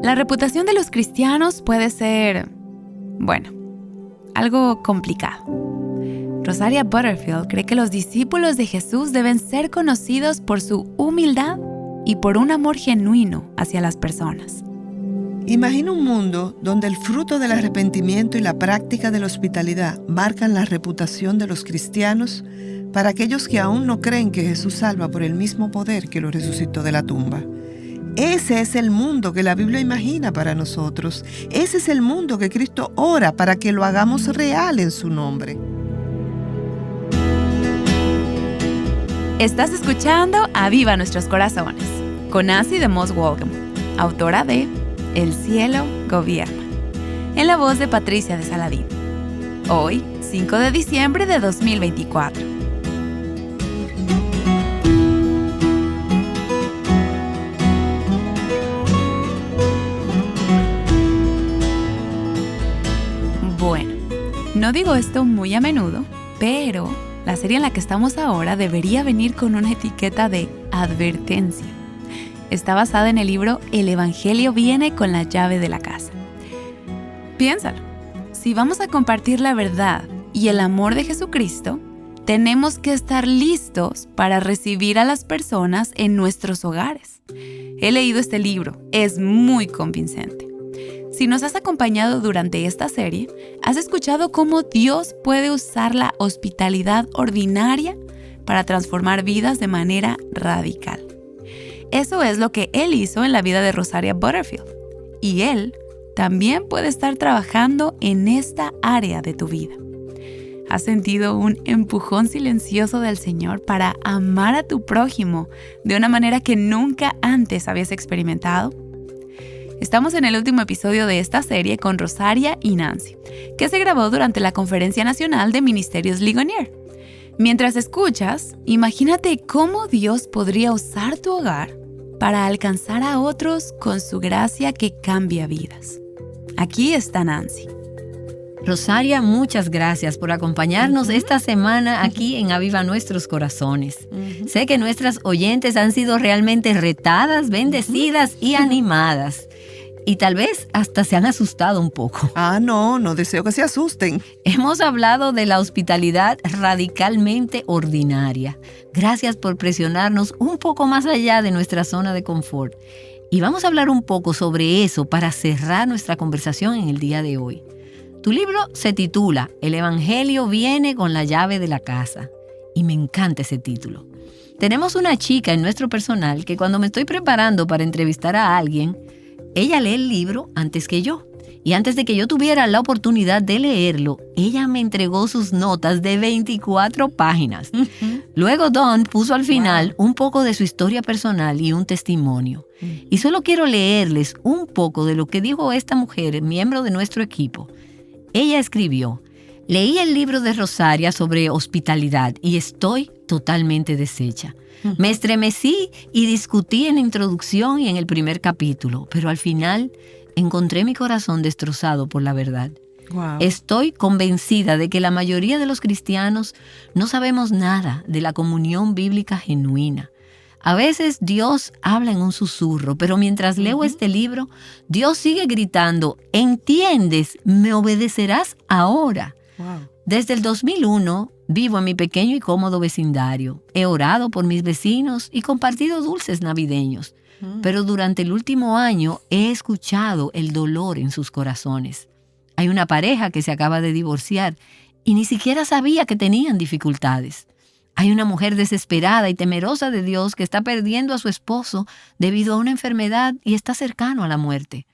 La reputación de los cristianos puede ser, bueno, algo complicado. Rosaria Butterfield cree que los discípulos de Jesús deben ser conocidos por su humildad y por un amor genuino hacia las personas. Imagina un mundo donde el fruto del arrepentimiento y la práctica de la hospitalidad marcan la reputación de los cristianos para aquellos que aún no creen que Jesús salva por el mismo poder que lo resucitó de la tumba. Ese es el mundo que la Biblia imagina para nosotros. Ese es el mundo que Cristo ora para que lo hagamos real en su nombre. Estás escuchando Aviva Nuestros Corazones, con Nancy DeMoss Wolgham, autora de El cielo gobierna, en la voz de Patricia de Saladín. Hoy, 5 de diciembre de 2024. Bueno, no digo esto muy a menudo, pero la serie en la que estamos ahora debería venir con una etiqueta de advertencia. Está basada en el libro El Evangelio viene con la llave de la casa. Piénsalo, si vamos a compartir la verdad y el amor de Jesucristo, tenemos que estar listos para recibir a las personas en nuestros hogares. He leído este libro, es muy convincente. Si nos has acompañado durante esta serie, has escuchado cómo Dios puede usar la hospitalidad ordinaria para transformar vidas de manera radical. Eso es lo que Él hizo en la vida de Rosaria Butterfield. Y Él también puede estar trabajando en esta área de tu vida. ¿Has sentido un empujón silencioso del Señor para amar a tu prójimo de una manera que nunca antes habías experimentado? Estamos en el último episodio de esta serie con Rosaria y Nancy, que se grabó durante la Conferencia Nacional de Ministerios Ligonier. Mientras escuchas, imagínate cómo Dios podría usar tu hogar para alcanzar a otros con su gracia que cambia vidas. Aquí está Nancy. Rosaria, muchas gracias por acompañarnos esta semana aquí en Aviva Nuestros Corazones. Sé que nuestras oyentes han sido realmente retadas, bendecidas y animadas. Y tal vez hasta se han asustado un poco. No deseo que se asusten. Hemos hablado de la hospitalidad radicalmente ordinaria. Gracias por presionarnos un poco más allá de nuestra zona de confort. Y vamos a hablar un poco sobre eso para cerrar nuestra conversación en el día de hoy. Tu libro se titula El Evangelio viene con la llave de la casa. Y me encanta ese título. Tenemos una chica en nuestro personal que cuando me estoy preparando para entrevistar a alguien, ella lee el libro antes que yo. Y antes de que yo tuviera la oportunidad de leerlo, ella me entregó sus notas de 24 páginas. Luego Dawn puso al final un poco de su historia personal y un testimonio. Y solo quiero leerles un poco de lo que dijo esta mujer, miembro de nuestro equipo. Ella escribió: leí el libro de Rosaria sobre hospitalidad y estoy totalmente deshecha. Me estremecí y discutí en la introducción y en el primer capítulo, pero al final encontré mi corazón destrozado por la verdad. Wow. Estoy convencida de que la mayoría de los cristianos no sabemos nada de la comunión bíblica genuina. A veces Dios habla en un susurro, pero mientras leo este libro, Dios sigue gritando: ¿entiendes? ¿Me obedecerás ahora? Wow. Desde el 2001 vivo en mi pequeño y cómodo vecindario. He orado por mis vecinos y compartido dulces navideños. Pero durante el último año he escuchado el dolor en sus corazones. Hay una pareja que se acaba de divorciar y ni siquiera sabía que tenían dificultades. Hay una mujer desesperada y temerosa de Dios que está perdiendo a su esposo debido a una enfermedad y está cercano a la muerte.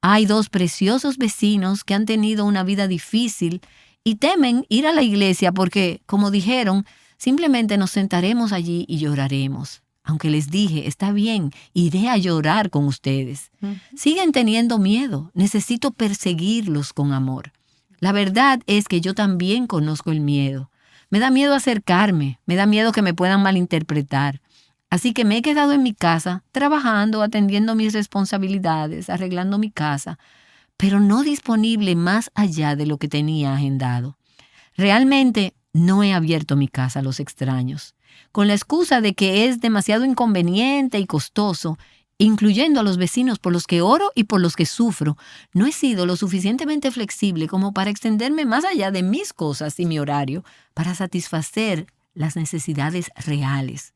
Hay 2 preciosos vecinos que han tenido una vida difícil y temen ir a la iglesia porque, como dijeron, simplemente nos sentaremos allí y lloraremos. Aunque les dije, está bien, iré a llorar con ustedes. Siguen teniendo miedo. Necesito perseguirlos con amor. La verdad es que yo también conozco el miedo. Me da miedo acercarme, me da miedo que me puedan malinterpretar. Así que me he quedado en mi casa, trabajando, atendiendo mis responsabilidades, arreglando mi casa, pero no disponible más allá de lo que tenía agendado. Realmente no he abierto mi casa a los extraños. Con la excusa de que es demasiado inconveniente y costoso, incluyendo a los vecinos por los que oro y por los que sufro, no he sido lo suficientemente flexible como para extenderme más allá de mis cosas y mi horario para satisfacer las necesidades reales.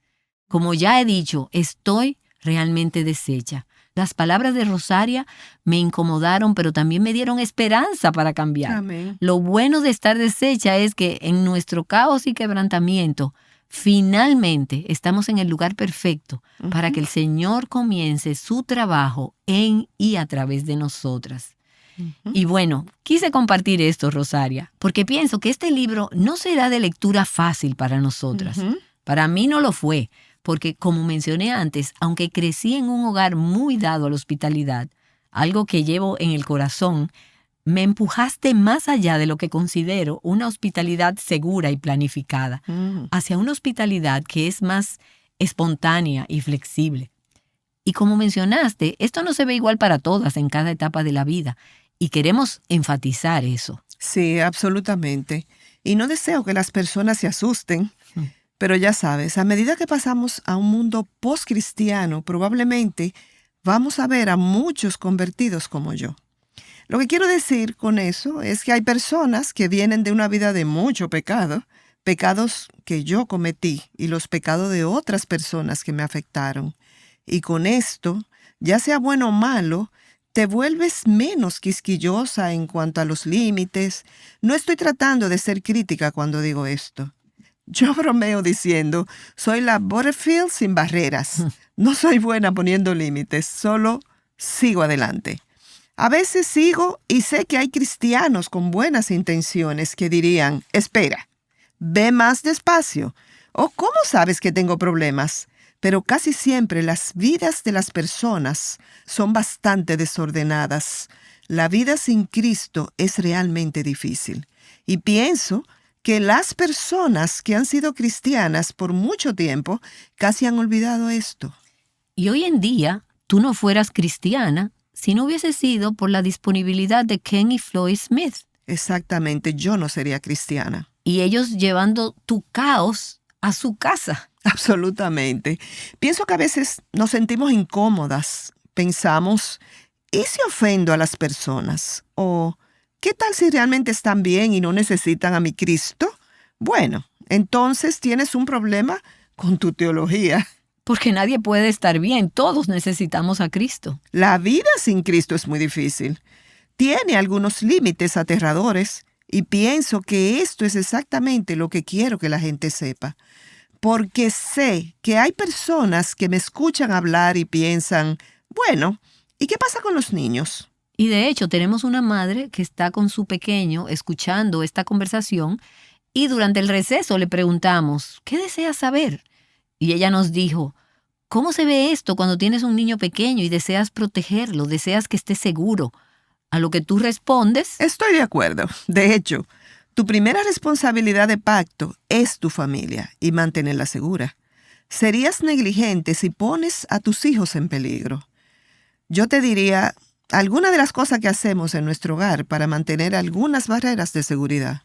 Como ya he dicho, estoy realmente deshecha. Las palabras de Rosaria me incomodaron, pero también me dieron esperanza para cambiar. Amén. Lo bueno de estar deshecha es que en nuestro caos y quebrantamiento, finalmente estamos en el lugar perfecto para que el Señor comience su trabajo en y a través de nosotras. Y bueno, quise compartir esto, Rosaria, porque pienso que este libro no será de lectura fácil para nosotras. Para mí no lo fue, porque como mencioné antes, aunque crecí en un hogar muy dado a la hospitalidad, algo que llevo en el corazón, me empujaste más allá de lo que considero una hospitalidad segura y planificada, hacia una hospitalidad que es más espontánea y flexible. Y como mencionaste, esto no se ve igual para todas en cada etapa de la vida, y queremos enfatizar eso. Sí, absolutamente. Y no deseo que las personas se asusten, pero ya sabes, a medida que pasamos a un mundo post-cristiano, probablemente vamos a ver a muchos convertidos como yo. Lo que quiero decir con eso es que hay personas que vienen de una vida de mucho pecado, pecados que yo cometí y los pecados de otras personas que me afectaron. Y con esto, ya sea bueno o malo, te vuelves menos quisquillosa en cuanto a los límites. No estoy tratando de ser crítica cuando digo esto. Yo bromeo diciendo, soy la Butterfield sin barreras. No soy buena poniendo límites, solo sigo adelante. A veces sigo y sé que hay cristianos con buenas intenciones que dirían, espera, ve más despacio. O ¿cómo sabes que tengo problemas? Pero casi siempre las vidas de las personas son bastante desordenadas. La vida sin Cristo es realmente difícil. Y pienso que las personas que han sido cristianas por mucho tiempo casi han olvidado esto. Y hoy en día, tú no fueras cristiana si no hubiese sido por la disponibilidad de Ken y Floyd Smith. Exactamente, yo no sería cristiana. Y ellos llevando tu caos a su casa. Absolutamente. Pienso que a veces nos sentimos incómodas. Pensamos, ¿y si ofendo a las personas? O ¿qué tal si realmente están bien y no necesitan a mi Cristo? Bueno, entonces tienes un problema con tu teología. Porque nadie puede estar bien, todos necesitamos a Cristo. La vida sin Cristo es muy difícil. Tiene algunos límites aterradores y pienso que esto es exactamente lo que quiero que la gente sepa. Porque sé que hay personas que me escuchan hablar y piensan, bueno, ¿y qué pasa con los niños? Y de hecho tenemos una madre que está con su pequeño escuchando esta conversación y durante el receso le preguntamos, ¿qué deseas saber? Y ella nos dijo, ¿cómo se ve esto cuando tienes un niño pequeño y deseas protegerlo, deseas que esté seguro? A lo que tú respondes, Estoy de acuerdo. De hecho, tu primera responsabilidad de pacto es tu familia y mantenerla segura. Serías negligente si pones a tus hijos en peligro. Yo te diría algunas de las cosas que hacemos en nuestro hogar para mantener algunas barreras de seguridad.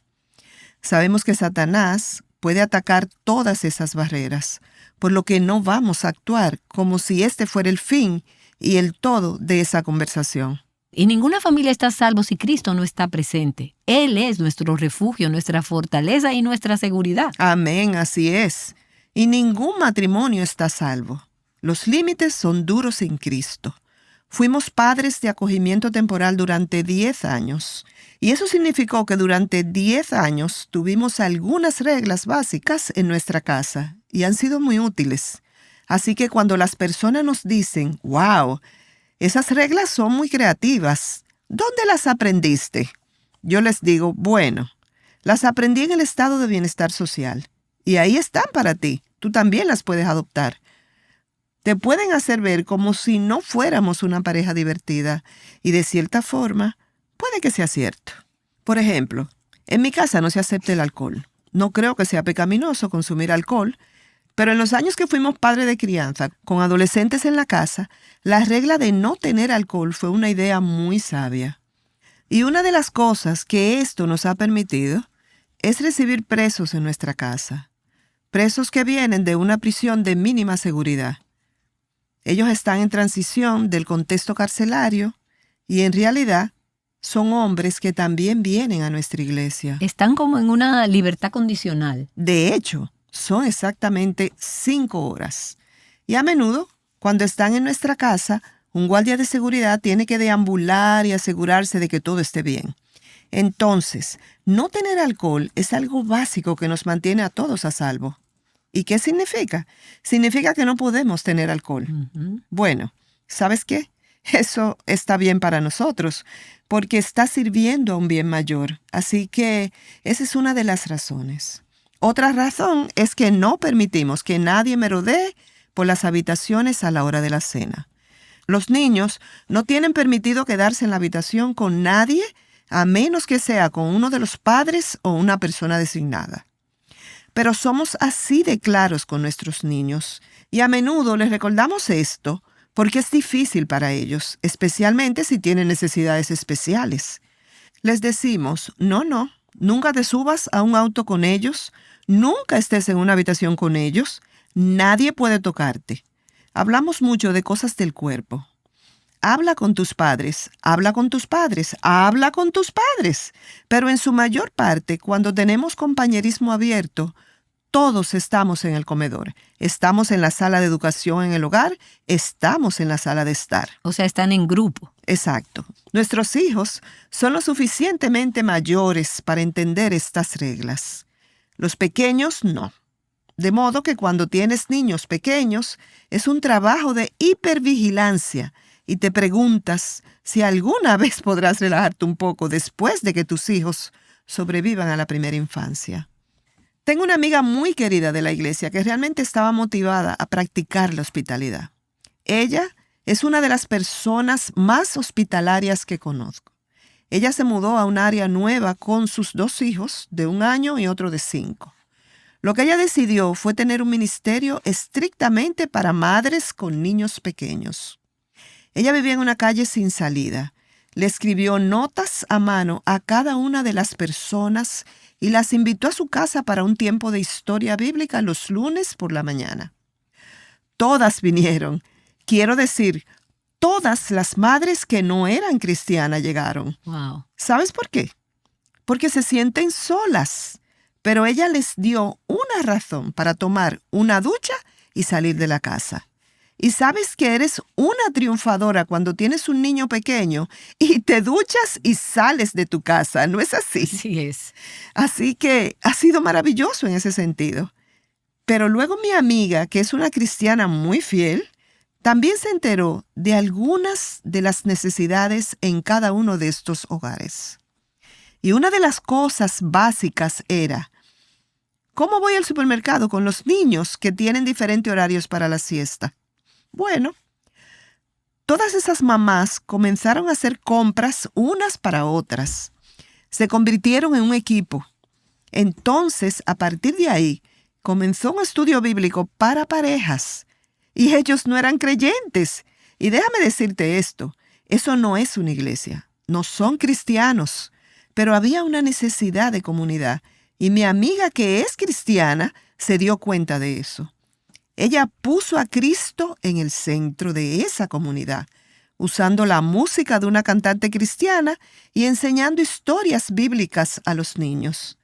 Sabemos que Satanás puede atacar todas esas barreras, por lo que no vamos a actuar como si este fuera el fin y el todo de esa conversación. y ninguna familia está a salvo si Cristo no está presente. Él es nuestro refugio, nuestra fortaleza y nuestra seguridad. Amén, así es. Y ningún matrimonio está a salvo. Los límites son duros sin Cristo. Fuimos padres de acogimiento temporal durante 10 años. Y eso significó que durante 10 años tuvimos algunas reglas básicas en nuestra casa y han sido muy útiles. Así que cuando las personas nos dicen, wow, esas reglas son muy creativas, ¿dónde las aprendiste? Yo les digo, bueno, las aprendí en el estado de bienestar social. Y ahí están para ti. Tú también las puedes adoptar. Te pueden hacer ver como si no fuéramos una pareja divertida y de cierta forma puede que sea cierto. Por ejemplo, en mi casa no se acepta el alcohol. No creo que sea pecaminoso consumir alcohol, pero en los años que fuimos padres de crianza con adolescentes en la casa, la regla de no tener alcohol fue una idea muy sabia. Y una de las cosas que esto nos ha permitido es recibir presos en nuestra casa. Presos que vienen de una prisión de mínima seguridad. Ellos están en transición del contexto carcelario y en realidad son hombres que también vienen a nuestra iglesia. Están como en una libertad condicional. De hecho, son exactamente 5 horas. Y a menudo, cuando están en nuestra casa, un guardia de seguridad tiene que deambular y asegurarse de que todo esté bien. Entonces, no tener alcohol es algo básico que nos mantiene a todos a salvo. ¿Y qué significa? Significa que no podemos tener alcohol. Bueno, ¿sabes qué? Eso está bien para nosotros, porque está sirviendo a un bien mayor. Así que esa es una de las razones. Otra razón es que no permitimos que nadie merodee por las habitaciones a la hora de la cena. Los niños no tienen permitido quedarse en la habitación con nadie a menos que sea con uno de los padres o una persona designada. Pero somos así de claros con nuestros niños y a menudo les recordamos esto porque es difícil para ellos, especialmente si tienen necesidades especiales. Les decimos, no, nunca te subas a un auto con ellos, nunca estés en una habitación con ellos, nadie puede tocarte. Hablamos mucho de cosas del cuerpo. Habla con tus padres, habla con tus padres, habla con tus padres. Pero en su mayor parte, cuando tenemos compañerismo abierto, todos estamos en el comedor. Estamos en la sala de educación en el hogar, estamos en la sala de estar. O sea, están en grupo. Exacto. Nuestros hijos son lo suficientemente mayores para entender estas reglas. Los pequeños no. De modo que cuando tienes niños pequeños, es un trabajo de hipervigilancia y te preguntas si alguna vez podrás relajarte un poco después de que tus hijos sobrevivan a la primera infancia. Tengo una amiga muy querida de la iglesia que realmente estaba motivada a practicar la hospitalidad. Ella es una de las personas más hospitalarias que conozco. Ella se mudó a un área nueva con sus 2 hijos, de 1 año y otro de 5. Lo que ella decidió fue tener un ministerio estrictamente para madres con niños pequeños. Ella vivía en una calle sin salida. Le escribió notas a mano a cada una de las personas y las invitó a su casa para un tiempo de historia bíblica los lunes por la mañana. Todas vinieron. Quiero decir, todas las madres que no eran cristianas llegaron. Wow. ¿Sabes por qué? Porque se sienten solas. Pero ella les dio una razón para tomar una ducha y salir de la casa. Y sabes que eres una triunfadora cuando tienes un niño pequeño y te duchas y sales de tu casa, ¿no es así? Sí es. Así que ha sido maravilloso en ese sentido. Pero luego mi amiga, que es una cristiana muy fiel, también se enteró de algunas de las necesidades en cada uno de estos hogares. Y una de las cosas básicas era, ¿cómo voy al supermercado con los niños que tienen diferentes horarios para la siesta? Bueno, todas esas mamás comenzaron a hacer compras unas para otras. Se convirtieron en un equipo. Entonces, a partir de ahí, comenzó un estudio bíblico para parejas. Y ellos no eran creyentes. Y déjame decirte esto, eso no es una iglesia. No son cristianos. Pero había una necesidad de comunidad. Y mi amiga, que es cristiana, se dio cuenta de eso. Ella puso a Cristo en el centro de esa comunidad, usando la música de una cantante cristiana y enseñando historias bíblicas a los niños.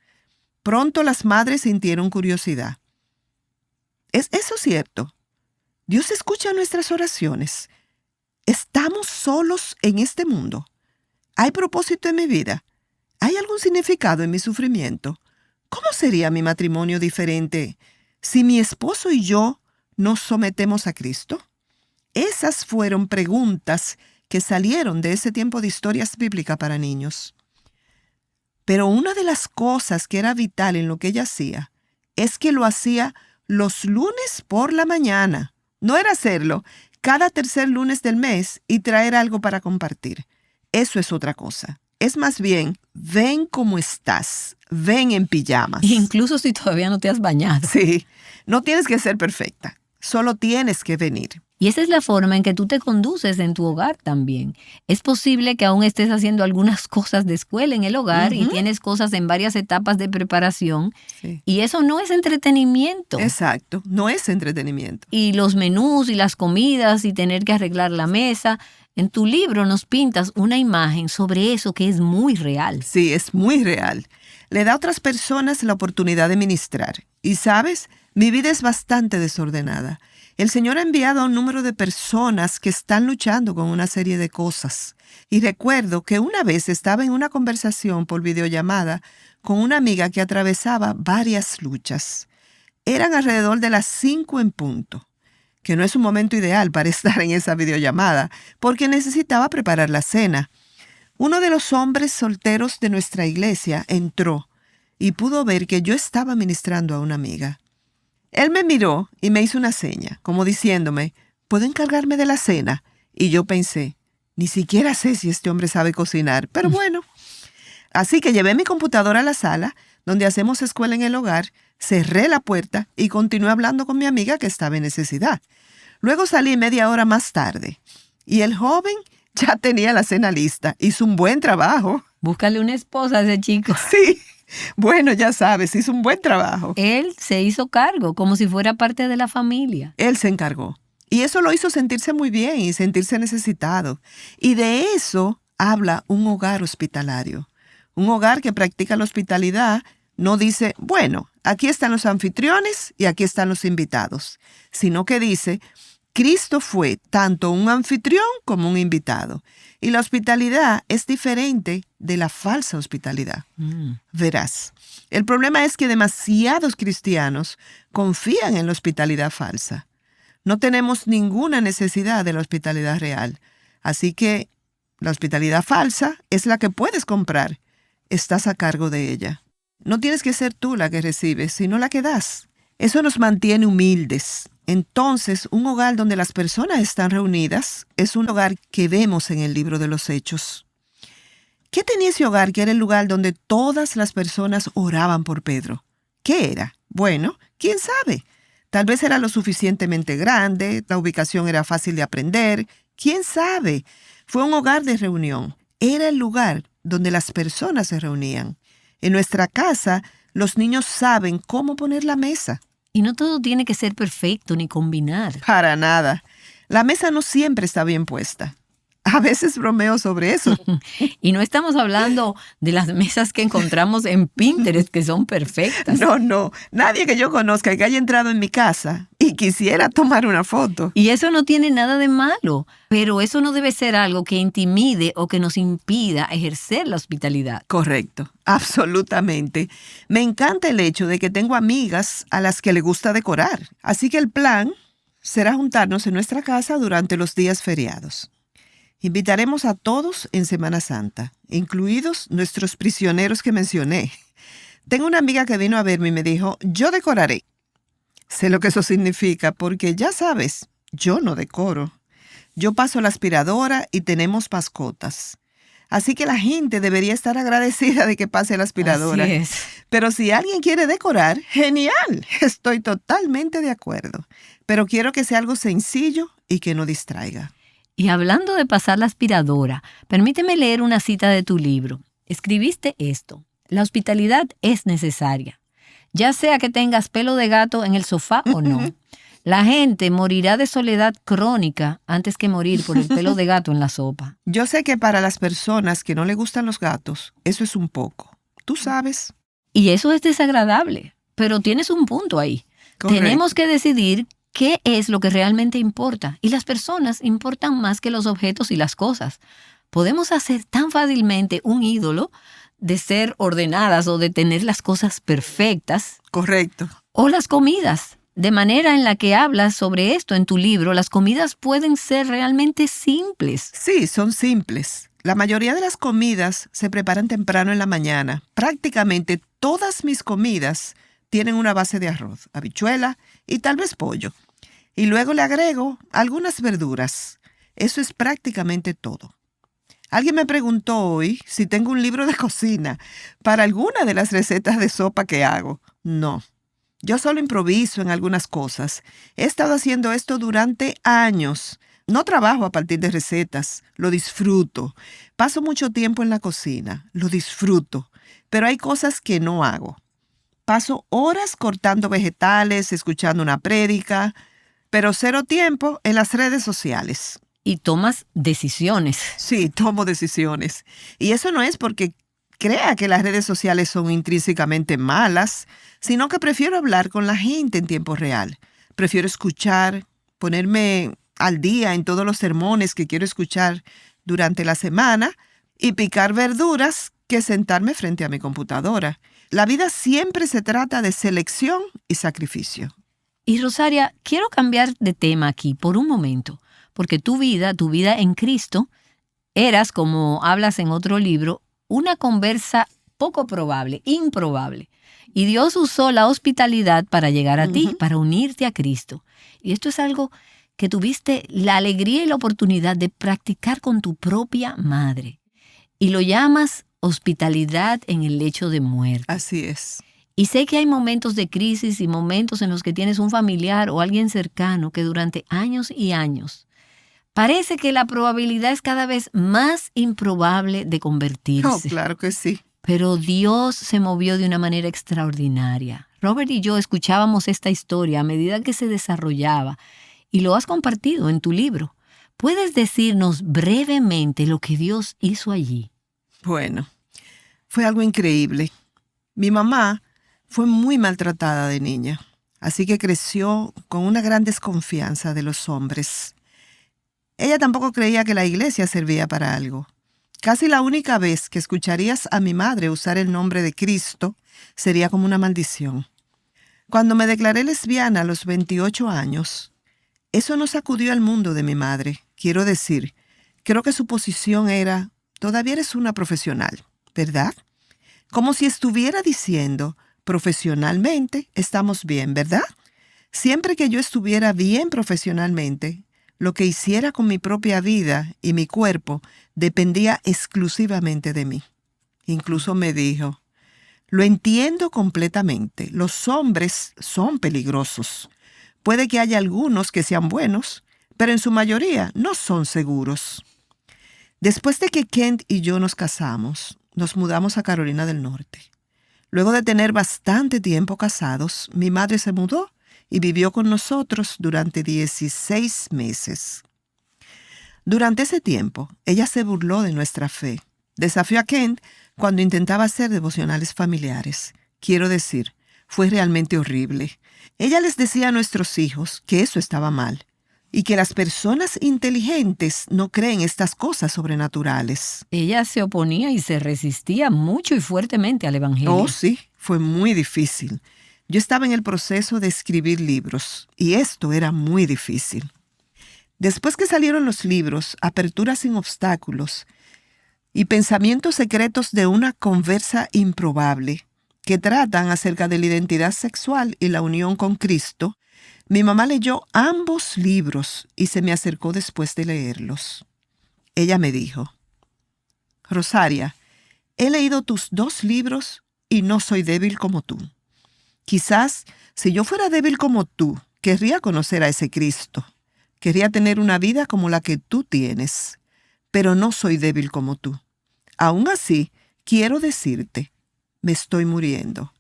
Pronto las madres sintieron curiosidad. ¿Es eso cierto? Dios escucha nuestras oraciones. ¿Estamos solos en este mundo? ¿Hay propósito en mi vida? ¿Hay algún significado en mi sufrimiento? ¿Cómo sería mi matrimonio diferente si mi esposo y yo nos sometemos a Cristo? Esas fueron preguntas que salieron de ese tiempo de historias bíblicas para niños. Pero una de las cosas que era vital en lo que ella hacía es que lo hacía los lunes por la mañana. No era hacerlo cada tercer lunes del mes y traer algo para compartir. Eso es otra cosa. Es más bien, ven como estás, ven en pijamas. Incluso si todavía no te has bañado. Sí, no tienes que ser perfecta, solo tienes que venir. Y esa es la forma en que tú te conduces en tu hogar también. Es posible que aún estés haciendo algunas cosas de escuela en el hogar y tienes cosas en varias etapas de preparación. Sí. Y eso no es entretenimiento. Exacto, no es entretenimiento. Y los menús y las comidas y tener que arreglar la mesa. En tu libro nos pintas una imagen sobre eso que es muy real. Sí, es muy real. Le da a otras personas la oportunidad de ministrar. Y sabes, mi vida es bastante desordenada. El Señor ha enviado a un número de personas que están luchando con una serie de cosas. Y recuerdo que una vez estaba en una conversación por videollamada con una amiga que atravesaba varias luchas. Eran alrededor de las 5 en punto, que no es un momento ideal para estar en esa videollamada, porque necesitaba preparar la cena. Uno de los hombres solteros de nuestra iglesia entró y pudo ver que yo estaba ministrando a una amiga. Él me miró y me hizo una seña, como diciéndome, ¿puedo encargarme de la cena? Y yo pensé, ni siquiera sé si este hombre sabe cocinar, pero bueno. Así que llevé mi computadora a la sala, donde hacemos escuela en el hogar, cerré la puerta y continué hablando con mi amiga que estaba en necesidad. Luego salí media hora más tarde y el joven ya tenía la cena lista. Hizo un buen trabajo. Búscale una esposa a ese chico. Sí, bueno, ya sabes, hizo un buen trabajo. Él se hizo cargo, como si fuera parte de la familia. Él se encargó. Y eso lo hizo sentirse muy bien y sentirse necesitado. Y de eso habla un hogar hospitalario. Un hogar que practica la hospitalidad no dice, bueno, aquí están los anfitriones y aquí están los invitados, sino que dice, Cristo fue tanto un anfitrión como un invitado. Y la hospitalidad es diferente de la falsa hospitalidad. Verás, el problema es que demasiados cristianos confían en la hospitalidad falsa. No tenemos ninguna necesidad de la hospitalidad real. Así que la hospitalidad falsa es la que puedes comprar. Estás a cargo de ella. No tienes que ser tú la que recibes, sino la que das. Eso nos mantiene humildes. Entonces, un hogar donde las personas están reunidas es un hogar que vemos en el libro de los Hechos. ¿Qué tenía ese hogar que era el lugar donde todas las personas oraban por Pedro? ¿Qué era? Bueno, ¿quién sabe? Tal vez era lo suficientemente grande, la ubicación era fácil de aprender. ¿Quién sabe? Fue un hogar de reunión. Era el lugar donde las personas se reunían. En nuestra casa, los niños saben cómo poner la mesa. Y no todo tiene que ser perfecto ni combinar. Para nada. La mesa no siempre está bien puesta. A veces bromeo sobre eso. Y no estamos hablando de las mesas que encontramos en Pinterest, que son perfectas. No. Nadie que yo conozca que haya entrado en mi casa y quisiera tomar una foto. Y eso no tiene nada de malo, pero eso no debe ser algo que intimide o que nos impida ejercer la hospitalidad. Correcto, absolutamente. Me encanta el hecho de que tengo amigas a las que le gusta decorar. Así que el plan será juntarnos en nuestra casa durante los días feriados. Invitaremos a todos en Semana Santa, incluidos nuestros prisioneros que mencioné. Tengo una amiga que vino a verme y me dijo, yo decoraré. Sé lo que eso significa porque ya sabes, yo no decoro. Yo paso la aspiradora y tenemos mascotas. Así que la gente debería estar agradecida de que pase la aspiradora. Así es. Pero si alguien quiere decorar, genial. Estoy totalmente de acuerdo. Pero quiero que sea algo sencillo y que no distraiga. Y hablando de pasar la aspiradora, permíteme leer una cita de tu libro. Escribiste esto: la hospitalidad es necesaria, ya sea que tengas pelo de gato en el sofá o no. La gente morirá de soledad crónica antes que morir por el pelo de gato en la sopa. Yo sé que para las personas que no le gustan los gatos, eso es un poco. Tú sabes. Y eso es desagradable, pero tienes un punto ahí. Correcto. Tenemos que decidir qué es lo que realmente importa. Y las personas importan más que los objetos y las cosas. Podemos hacer tan fácilmente un ídolo de ser ordenadas o de tener las cosas perfectas. Correcto. O las comidas. De manera en la que hablas sobre esto en tu libro, las comidas pueden ser realmente simples. Sí, son simples. La mayoría de las comidas se preparan temprano en la mañana. Prácticamente todas mis comidas tienen una base de arroz, habichuela y tal vez pollo. Y luego le agrego algunas verduras. Eso es prácticamente todo. Alguien me preguntó hoy si tengo un libro de cocina para alguna de las recetas de sopa que hago. No. Yo solo improviso en algunas cosas. He estado haciendo esto durante años. No trabajo a partir de recetas, lo disfruto. Paso mucho tiempo en la cocina, lo disfruto. Pero hay cosas que no hago. Paso horas cortando vegetales, escuchando una prédica, pero cero tiempo en las redes sociales. Y tomas decisiones. Sí, tomo decisiones. Y eso no es porque crea que las redes sociales son intrínsecamente malas, sino que prefiero hablar con la gente en tiempo real. Prefiero escuchar, ponerme al día en todos los sermones que quiero escuchar durante la semana y picar verduras que sentarme frente a mi computadora. La vida siempre se trata de selección y sacrificio. Y Rosaria, quiero cambiar de tema aquí por un momento, porque tu vida en Cristo, eras, como hablas en otro libro, una conversa poco probable, improbable. Y Dios usó la hospitalidad para llegar a ti, para unirte a Cristo. Y esto es algo que tuviste la alegría y la oportunidad de practicar con tu propia madre. Y lo llamas hospitalidad en el lecho de muerte. Así es. Y sé que hay momentos de crisis y momentos en los que tienes un familiar o alguien cercano que durante años y años parece que la probabilidad es cada vez más improbable de convertirse. Oh, claro que sí. Pero Dios se movió de una manera extraordinaria. Robert y yo escuchábamos esta historia a medida que se desarrollaba y lo has compartido en tu libro. ¿Puedes decirnos brevemente lo que Dios hizo allí? Bueno, fue algo increíble. Mi mamá fue muy maltratada de niña, así que creció con una gran desconfianza de los hombres. Ella tampoco creía que la iglesia servía para algo. Casi la única vez que escucharías a mi madre usar el nombre de Cristo sería como una maldición. Cuando me declaré lesbiana a los 28 años, eso no sacudió al mundo de mi madre. Quiero decir, creo que su posición era, todavía eres una profesional, ¿verdad? Como si estuviera diciendo, profesionalmente estamos bien, ¿verdad? Siempre que yo estuviera bien profesionalmente, lo que hiciera con mi propia vida y mi cuerpo dependía exclusivamente de mí. Incluso me dijo, lo entiendo completamente, los hombres son peligrosos. Puede que haya algunos que sean buenos, pero en su mayoría no son seguros. Después de que Kent y yo nos casamos, nos mudamos a Carolina del Norte. Luego de tener bastante tiempo casados, mi madre se mudó y vivió con nosotros durante 16 meses. Durante ese tiempo, ella se burló de nuestra fe. Desafió a Kent cuando intentaba hacer devocionales familiares. Quiero decir, fue realmente horrible. Ella les decía a nuestros hijos que eso estaba mal y que las personas inteligentes no creen estas cosas sobrenaturales. Ella se oponía y se resistía mucho y fuertemente al Evangelio. Oh, sí, fue muy difícil. Yo estaba en el proceso de escribir libros y esto era muy difícil. Después que salieron los libros, Apertura sin obstáculos y Pensamientos secretos de una conversa improbable, que tratan acerca de la identidad sexual y la unión con Cristo, mi mamá leyó ambos libros y se me acercó después de leerlos. Ella me dijo, Rosaria, he leído tus 2 libros y no soy débil como tú. Quizás, si yo fuera débil como tú, querría conocer a ese Cristo. Querría tener una vida como la que tú tienes, pero no soy débil como tú. Aún así, quiero decirte, me estoy muriendo.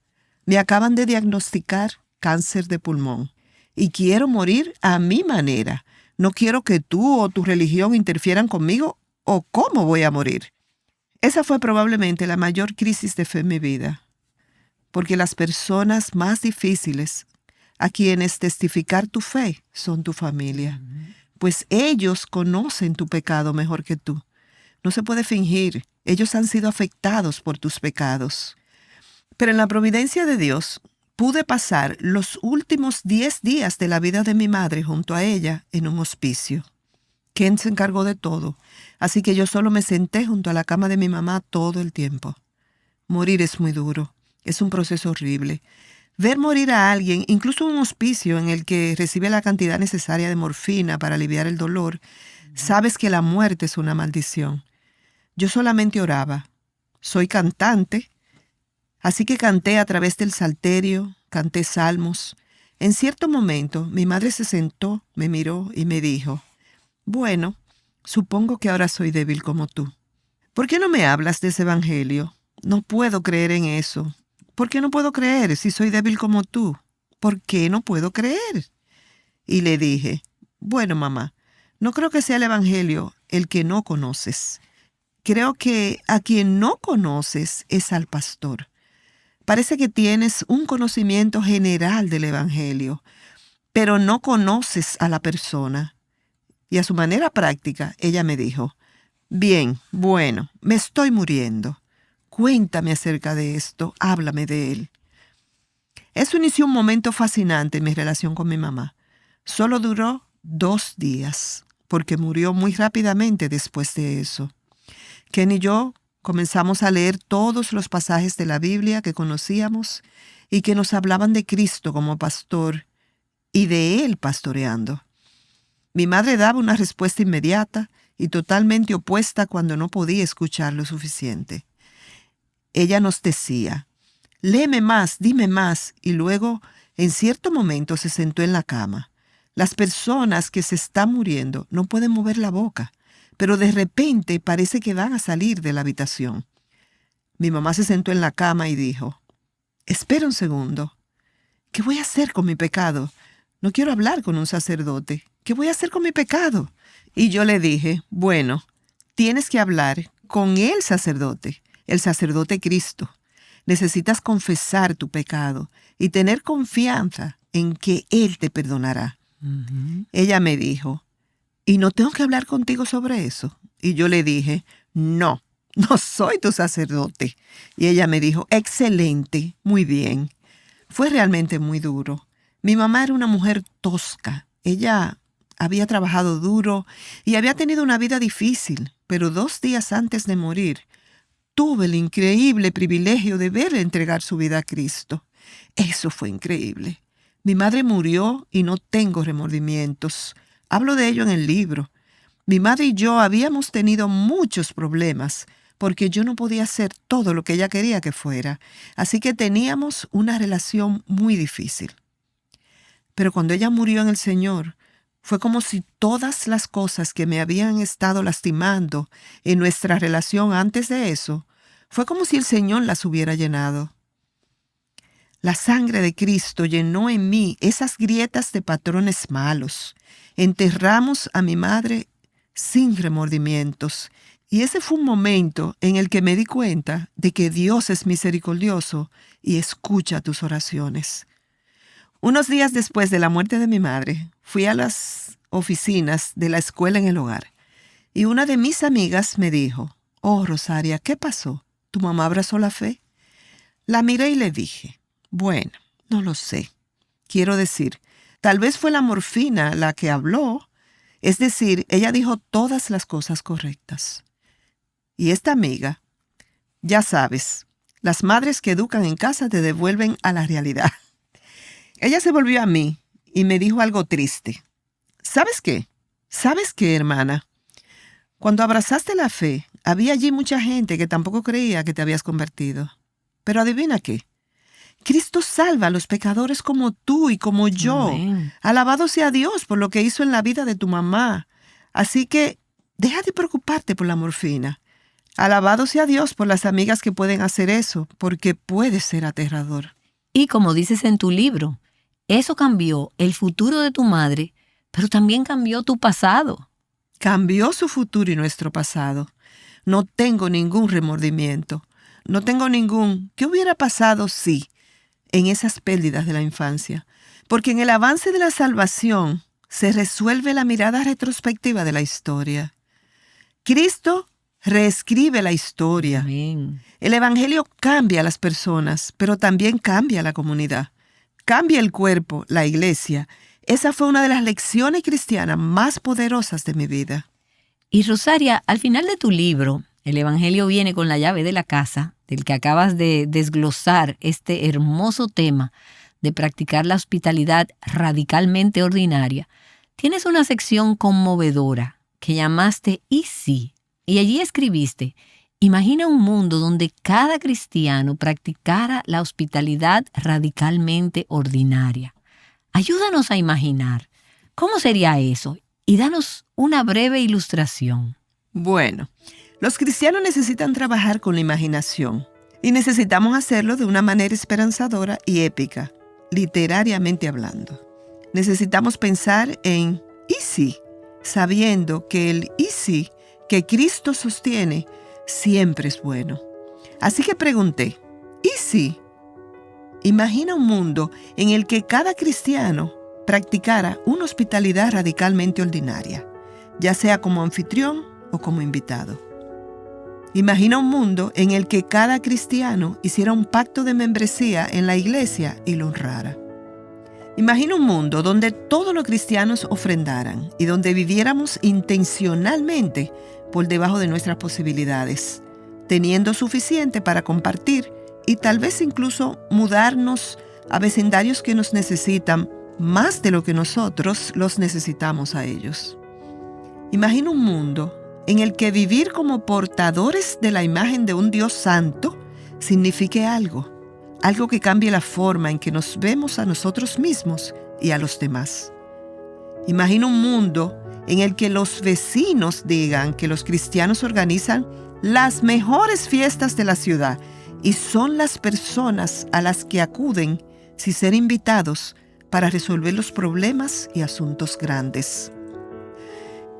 Me acaban de diagnosticar cáncer de pulmón y quiero morir a mi manera. No quiero que tú o tu religión interfieran conmigo o cómo voy a morir. Esa fue probablemente la mayor crisis de fe en mi vida. Porque las personas más difíciles a quienes testificar tu fe son tu familia. Pues ellos conocen tu pecado mejor que tú. No se puede fingir. Ellos han sido afectados por tus pecados. Pero en la providencia de Dios, pude pasar los últimos 10 días de la vida de mi madre junto a ella en un hospicio. Ken se encargó de todo, así que yo solo me senté junto a la cama de mi mamá todo el tiempo. Morir es muy duro. Es un proceso horrible. Ver morir a alguien, incluso en un hospicio en el que recibe la cantidad necesaria de morfina para aliviar el dolor, sabes que la muerte es una maldición. Yo solamente oraba. Soy cantante, así que canté a través del salterio, canté salmos. En cierto momento, mi madre se sentó, me miró y me dijo, bueno, supongo que ahora soy débil como tú. ¿Por qué no me hablas de ese evangelio? No puedo creer en eso. ¿Por qué no puedo creer si soy débil como tú? ¿Por qué no puedo creer? Y le dije, bueno, mamá, no creo que sea el evangelio el que no conoces. Creo que a quien no conoces es al pastor. Parece que tienes un conocimiento general del evangelio, pero no conoces a la persona. Y a su manera práctica, ella me dijo, bien, bueno, me estoy muriendo. Cuéntame acerca de esto, háblame de él. Eso inició un momento fascinante en mi relación con mi mamá. Solo duró 2 días, porque murió muy rápidamente después de eso. Ken y yo comenzamos a leer todos los pasajes de la Biblia que conocíamos y que nos hablaban de Cristo como pastor y de Él pastoreando. Mi madre daba una respuesta inmediata y totalmente opuesta cuando no podía escuchar lo suficiente. Ella nos decía, léeme más, dime más, y luego, en cierto momento, se sentó en la cama. Las personas que se están muriendo no pueden mover la boca, pero de repente parece que van a salir de la habitación. Mi mamá se sentó en la cama y dijo, espera un segundo. ¿Qué voy a hacer con mi pecado? No quiero hablar con un sacerdote. ¿Qué voy a hacer con mi pecado? Y yo le dije, bueno, tienes que hablar con el sacerdote Cristo. Necesitas confesar tu pecado y tener confianza en que Él te perdonará. Ella me dijo, ¿y no tengo que hablar contigo sobre eso? Y yo le dije, no soy tu sacerdote. Y ella me dijo, excelente, muy bien. Fue realmente muy duro. Mi mamá era una mujer tosca. Ella había trabajado duro y había tenido una vida difícil, pero 2 días antes de morir, tuve el increíble privilegio de verle entregar su vida a Cristo. Eso fue increíble. Mi madre murió y no tengo remordimientos. Hablo de ello en el libro. Mi madre y yo habíamos tenido muchos problemas porque yo no podía hacer todo lo que ella quería que fuera. Así que teníamos una relación muy difícil. Pero cuando ella murió en el Señor, fue como si todas las cosas que me habían estado lastimando en nuestra relación antes de eso, fue como si el Señor las hubiera llenado. La sangre de Cristo llenó en mí esas grietas de patrones malos. Enterramos a mi madre sin remordimientos. Y ese fue un momento en el que me di cuenta de que Dios es misericordioso y escucha tus oraciones. Unos días después de la muerte de mi madre, fui a las oficinas de la escuela en el hogar. Y una de mis amigas me dijo, oh, Rosaria, ¿qué pasó? ¿Tu mamá abrazó la fe? La miré y le dije, bueno, no lo sé. Quiero decir, tal vez fue la morfina la que habló. Es decir, ella dijo todas las cosas correctas. Y esta amiga, ya sabes, las madres que educan en casa te devuelven a la realidad. Ella se volvió a mí y me dijo algo triste. ¿Sabes qué? ¿Sabes qué, hermana? Cuando abrazaste la fe, había allí mucha gente que tampoco creía que te habías convertido. Pero adivina qué. Cristo salva a los pecadores como tú y como yo. Amén. Alabado sea Dios por lo que hizo en la vida de tu mamá. Así que deja de preocuparte por la morfina. Alabado sea Dios por las amigas que pueden hacer eso, porque puede ser aterrador. Y como dices en tu libro, eso cambió el futuro de tu madre, pero también cambió tu pasado. Cambió su futuro y nuestro pasado. No tengo ningún remordimiento. No tengo ningún ¿qué hubiera pasado si? En esas pérdidas de la infancia. Porque en el avance de la salvación se resuelve la mirada retrospectiva de la historia. Cristo reescribe la historia. Amén. El Evangelio cambia a las personas, pero también cambia a la comunidad. Cambia el cuerpo, la iglesia. Esa fue una de las lecciones cristianas más poderosas de mi vida. Y Rosaria, al final de tu libro, el Evangelio viene con la llave de la casa, del que acabas de desglosar este hermoso tema de practicar la hospitalidad radicalmente ordinaria. Tienes una sección conmovedora que llamaste ¿Y sí? Y allí escribiste, Imagina un mundo donde cada cristiano practicara la hospitalidad radicalmente ordinaria. Ayúdanos a imaginar. ¿Cómo sería eso? Y danos una breve ilustración. Bueno, los cristianos necesitan trabajar con la imaginación y necesitamos hacerlo de una manera esperanzadora y épica, literariamente hablando. Necesitamos pensar en ¿y si?, sabiendo que el ¿y si?, que Cristo sostiene, siempre es bueno. Así que pregunté, ¿y si? Imagina un mundo en el que cada cristiano practicara una hospitalidad radicalmente ordinaria, ya sea como anfitrión o como invitado. Imagina un mundo en el que cada cristiano hiciera un pacto de membresía en la iglesia y lo honrara. Imagina un mundo donde todos los cristianos ofrendaran y donde viviéramos intencionalmente por debajo de nuestras posibilidades, teniendo suficiente para compartir y tal vez incluso mudarnos a vecindarios que nos necesitan más de lo que nosotros los necesitamos a ellos. Imagina un mundo en el que vivir como portadores de la imagen de un Dios santo signifique algo que cambie la forma en que nos vemos a nosotros mismos y a los demás. Imagina un mundo en el que los vecinos digan que los cristianos organizan las mejores fiestas de la ciudad y son las personas a las que acuden sin ser invitados para resolver los problemas y asuntos grandes.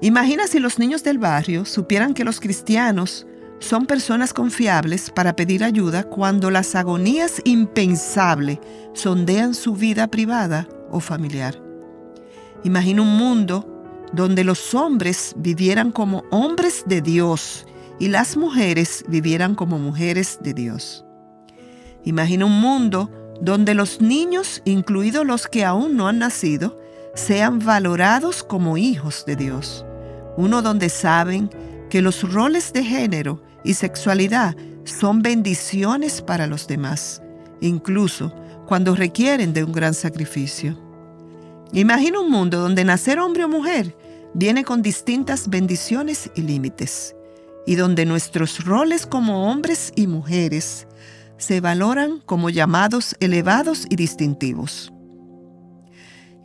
Imagina si los niños del barrio supieran que los cristianos son personas confiables para pedir ayuda cuando las agonías impensables sondean su vida privada o familiar. Imagina un mundo donde los hombres vivieran como hombres de Dios y las mujeres vivieran como mujeres de Dios. Imagina un mundo donde los niños, incluidos los que aún no han nacido, sean valorados como hijos de Dios. Uno donde saben que los roles de género y sexualidad son bendiciones para los demás, incluso cuando requieren de un gran sacrificio. Imagina un mundo donde nacer hombre o mujer viene con distintas bendiciones y límites, y donde nuestros roles como hombres y mujeres se valoran como llamados elevados y distintivos.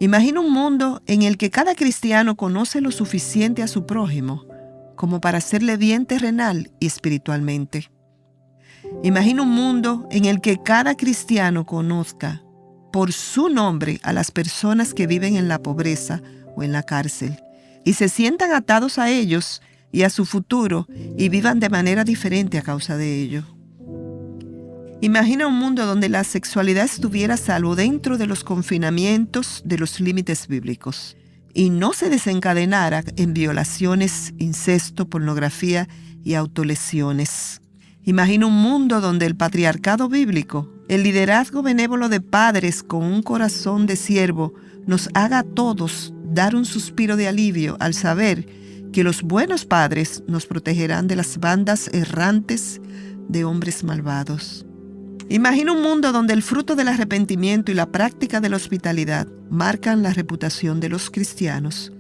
Imagina un mundo en el que cada cristiano conoce lo suficiente a su prójimo como para hacerle bien terrenal y espiritualmente. Imagina un mundo en el que cada cristiano conozca por su nombre a las personas que viven en la pobreza o en la cárcel y se sientan atados a ellos y a su futuro y vivan de manera diferente a causa de ello. Imagina un mundo donde la sexualidad estuviera a salvo dentro de los confinamientos de los límites bíblicos y no se desencadenara en violaciones, incesto, pornografía y autolesiones. Imagina un mundo donde el patriarcado bíblico, el liderazgo benévolo de padres con un corazón de siervo, nos haga a todos dar un suspiro de alivio al saber que los buenos padres nos protegerán de las bandas errantes de hombres malvados. Imagina un mundo donde el fruto del arrepentimiento y la práctica de la hospitalidad marcan la reputación de los cristianos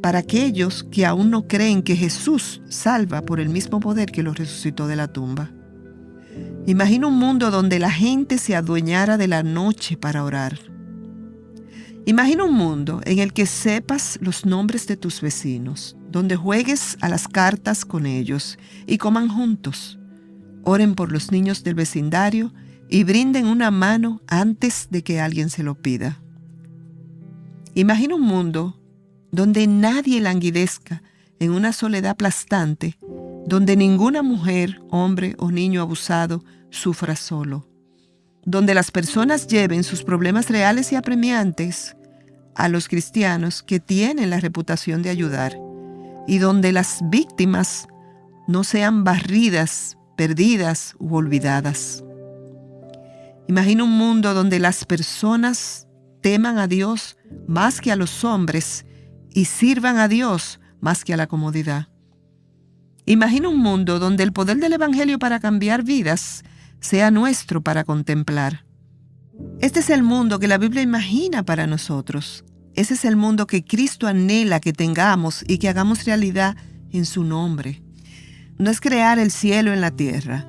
para aquellos que aún no creen que Jesús salva por el mismo poder que lo resucitó de la tumba. Imagina un mundo donde la gente se adueñara de la noche para orar. Imagina un mundo en el que sepas los nombres de tus vecinos, donde juegues a las cartas con ellos y coman juntos. Oren por los niños del vecindario y brinden una mano antes de que alguien se lo pida. Imagina un mundo donde nadie languidezca en una soledad aplastante, donde ninguna mujer, hombre o niño abusado sufra solo, donde las personas lleven sus problemas reales y apremiantes a los cristianos que tienen la reputación de ayudar y donde las víctimas no sean barridas, perdidas u olvidadas. Imagina un mundo donde las personas teman a Dios más que a los hombres y sirvan a Dios más que a la comodidad. Imagina un mundo donde el poder del Evangelio para cambiar vidas sea nuestro para contemplar. Este es el mundo que la Biblia imagina para nosotros. Ese es el mundo que Cristo anhela que tengamos y que hagamos realidad en su nombre. no es crear el cielo en la tierra,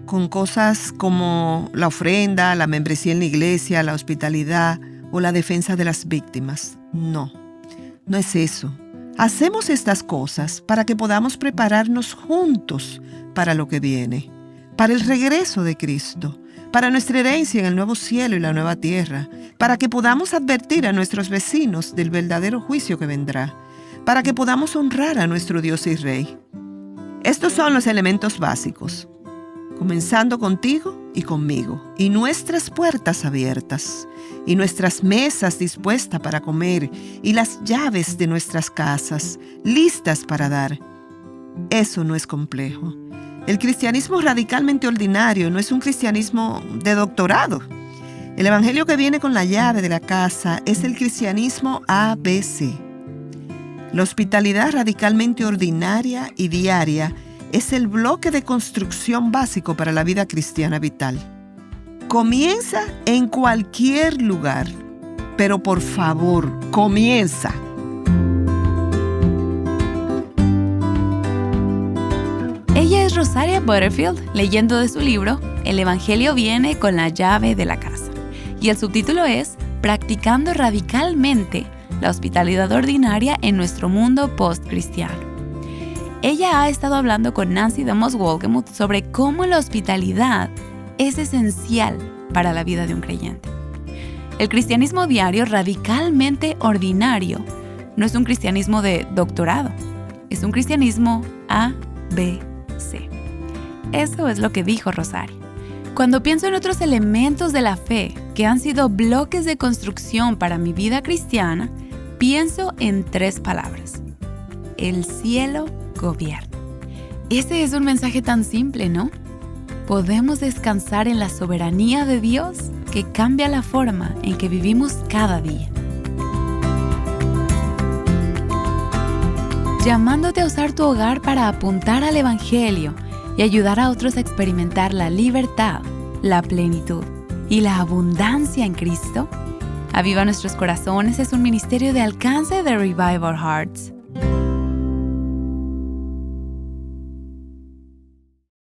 con cosas como la ofrenda, la membresía en la iglesia, la hospitalidad o la defensa de las víctimas. No es eso. Hacemos estas cosas para que podamos prepararnos juntos para lo que viene, para el regreso de Cristo, para nuestra herencia en el nuevo cielo y la nueva tierra, para que podamos advertir a nuestros vecinos del verdadero juicio que vendrá, para que podamos honrar a nuestro Dios y Rey. Estos son los elementos básicos, comenzando contigo y conmigo, y nuestras puertas abiertas, y nuestras mesas dispuestas para comer, y las llaves de nuestras casas listas para dar. Eso no es complejo. El cristianismo radicalmente ordinario no es un cristianismo de doctorado. El evangelio que viene con la llave de la casa es el cristianismo ABC. La hospitalidad radicalmente ordinaria y diaria es el bloque de construcción básico para la vida cristiana vital. Comienza en cualquier lugar, pero por favor, comienza. Ella es Rosaria Butterfield, leyendo de su libro El Evangelio viene con la llave de la casa. Y el subtítulo es Practicando radicalmente la hospitalidad ordinaria en nuestro mundo post-cristiano. Ella ha estado hablando con Nancy DeMoss Wolgemuth sobre cómo la hospitalidad es esencial para la vida de un creyente. El cristianismo diario radicalmente ordinario no es un cristianismo de doctorado, es un cristianismo ABC. Eso es lo que dijo Rosaria. Cuando pienso en otros elementos de la fe que han sido bloques de construcción para mi vida cristiana, pienso en 3 palabras. El cielo gobierna. Ese es un mensaje tan simple, ¿no? Podemos descansar en la soberanía de Dios que cambia la forma en que vivimos cada día. Llamándote a usar tu hogar para apuntar al Evangelio y ayudar a otros a experimentar la libertad, la plenitud y la abundancia en Cristo. Aviva Nuestros Corazones es un ministerio de alcance de Revive Our Hearts.